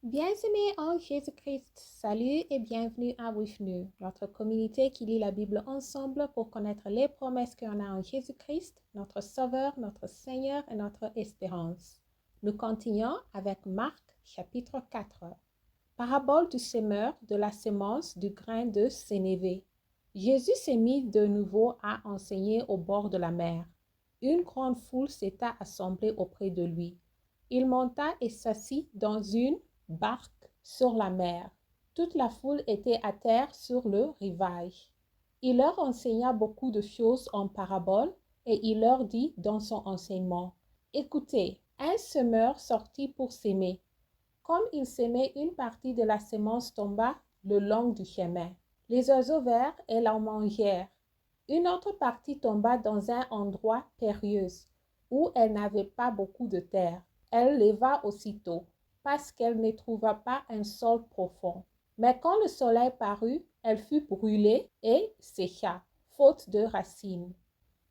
Bien-aimés en Jésus-Christ, salut et bienvenue à Wishnu, notre communauté qui lit la Bible ensemble pour connaître les promesses qu'on a en Jésus-Christ, notre Sauveur, notre Seigneur et notre espérance. Nous continuons avec Marc chapitre 4. Parabole du semeur de la semence du grain de sénévé. Jésus s'est mis de nouveau à enseigner au bord de la mer. Une grande foule s'était assemblée auprès de lui. Il monta et s'assit dans une barque sur la mer. Toute la foule était à terre sur le rivage. Il leur enseigna beaucoup de choses en paraboles et il leur dit dans son enseignement: Écoutez, un semeur sortit pour s'aimer. Comme il s'aimait, une partie de la semence tomba le long du chemin. Les oiseaux vinrent et la mangèrent. Une autre partie tomba dans un endroit périlleux où elle n'avait pas beaucoup de terre. Elle leva aussitôt, parce qu'elle ne trouva pas un sol profond. Mais quand le soleil parut, elle fut brûlée et sécha, faute de racines.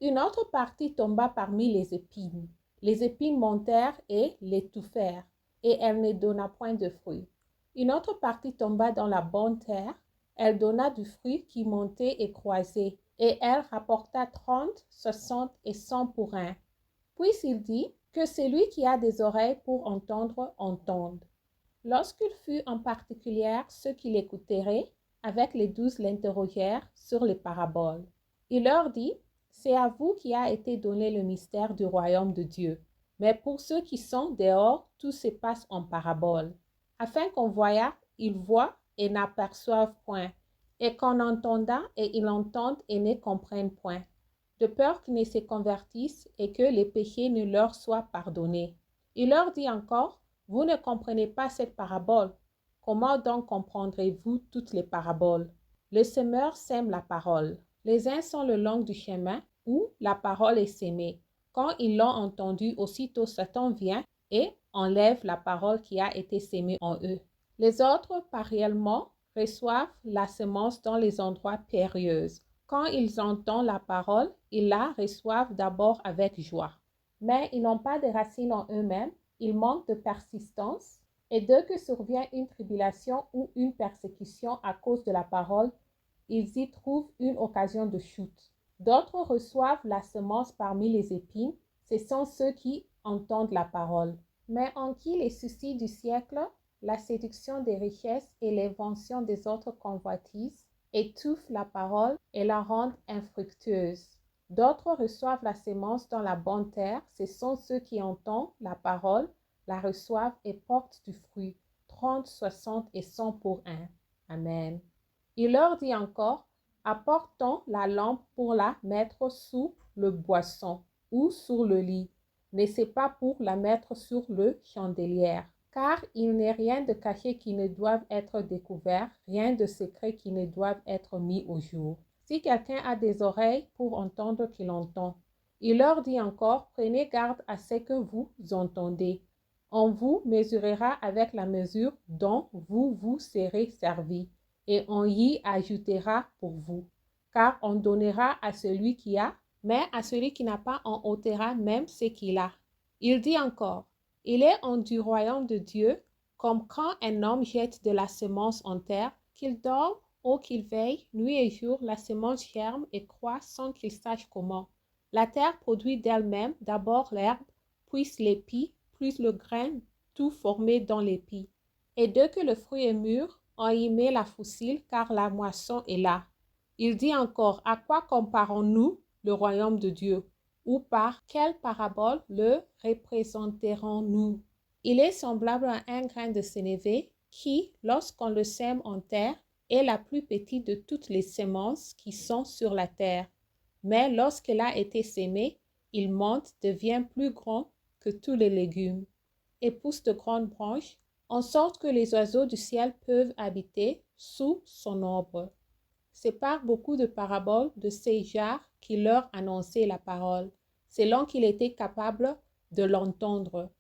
Une autre partie tomba parmi les épines. Les épines montèrent et l'étouffèrent, et elle ne donna point de fruits. Une autre partie tomba dans la bonne terre. Elle donna du fruit qui montait et croissait, et elle rapporta 30, 60 et 100 pour un. Puis il dit: Que celui qui a des oreilles pour entendre, entende. Lorsqu'il fut en particulier ceux qui l'écouteraient, avec les 12 l'interrogèrent sur les paraboles. Il leur dit: C'est à vous qui a été donné le mystère du royaume de Dieu. Mais pour ceux qui sont dehors, tout se passe en paraboles, afin qu'on voyât, ils voient et n'aperçoivent point, et qu'on entendât et ils entendent et ne comprennent point, de peur qu'ils ne se convertissent et que les péchés ne leur soient pardonnés. Il leur dit encore: Vous ne comprenez pas cette parabole. Comment donc comprendrez-vous toutes les paraboles? Le semeur sème la parole. Les uns sont le long du chemin où la parole est sémée. Quand ils l'ont entendue, aussitôt Satan vient et enlève la parole qui a été sémée en eux. Les autres, pareillement, reçoivent la semence dans les endroits périlleux. Quand ils entendent la parole, ils la reçoivent d'abord avec joie. Mais ils n'ont pas de racines en eux-mêmes, ils manquent de persistance, et dès que survient une tribulation ou une persécution à cause de la parole, ils y trouvent une occasion de chute. D'autres reçoivent la semence parmi les épines, ce sont ceux qui entendent la parole, mais en qui les soucis du siècle, la séduction des richesses et l'invention des autres convoitises étouffent la parole et la rendent infructueuse. D'autres reçoivent la semence dans la bonne terre, ce sont ceux qui entendent la parole, la reçoivent et portent du fruit, 30, 60 et 100 pour un. Amen. Il leur dit encore: Apportons la lampe pour la mettre sous le boisson ou sur le lit, mais ce n'est pas pour la mettre sur le chandelier. Car il n'est rien de caché qui ne doive être découvert, rien de secret qui ne doive être mis au jour. Si quelqu'un a des oreilles pour entendre, qu'il entend. Il leur dit encore: Prenez garde à ce que vous entendez. On vous mesurera avec la mesure dont vous vous serez servi, et on y ajoutera pour vous. Car on donnera à celui qui a, mais à celui qui n'a pas, on ôtera même ce qu'il a. Il dit encore: Il est en du royaume de Dieu, comme quand un homme jette de la semence en terre, qu'il dorme ou qu'il veille, nuit et jour, la semence germe et croît sans qu'il sache comment. La terre produit d'elle-même d'abord l'herbe, puis l'épi, puis le grain, tout formé dans l'épi. Et dès que le fruit est mûr, on y met la faucille, car la moisson est là. Il dit encore: À quoi comparons-nous le royaume de Dieu? Ou par quelle parabole le représenterons-nous? Il est semblable à un grain de sénévé qui, lorsqu'on le sème en terre, est la plus petite de toutes les semences qui sont sur la terre. Mais lorsqu'elle a été sémée, il monte, devient plus grand que tous les légumes, et pousse de grandes branches, en sorte que les oiseaux du ciel peuvent habiter sous son ombre. C'est par beaucoup de paraboles de ces genres qu'il leur annonçait la parole, selon qu'il était capable de l'entendre.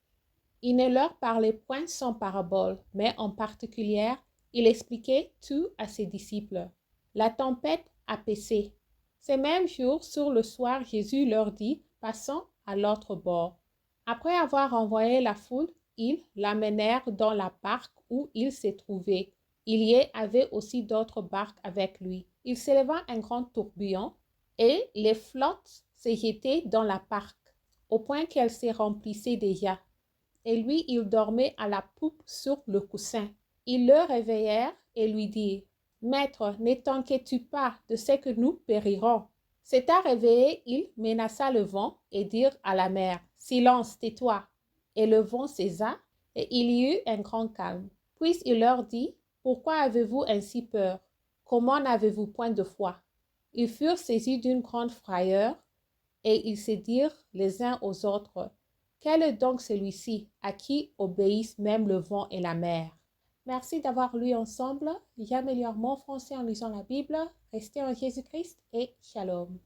Il ne leur parlait point sans parabole, mais en particulier, il expliquait tout à ses disciples. La tempête apaisée. Ces mêmes jours, sur le soir, Jésus leur dit: Passons à l'autre bord. Après avoir envoyé la foule, ils l'amenèrent dans la barque où il s'est trouvé. Il y avait aussi d'autres barques avec lui. Il s'éleva un grand tourbillon et les flottes se jetaient dans la barque, au point qu'elle se remplissait déjà. Et lui, il dormait à la poupe sur le coussin. Ils le réveillèrent et lui dirent: Maître, ne t'inquiètes-tu pas de ce que nous périrons? S'étant réveillé, il menaça le vent et dit à la mer: Silence, tais-toi. Et le vent cessa, et il y eut un grand calme. Puis il leur dit: Pourquoi avez-vous ainsi peur? Comment n'avez-vous point de foi? Ils furent saisis d'une grande frayeur, et ils se dirent les uns aux autres: Quel est donc celui-ci à qui obéissent même le vent et la mer? Merci d'avoir lu ensemble. J'améliore mon français en lisant la Bible. Restez en Jésus-Christ et shalom.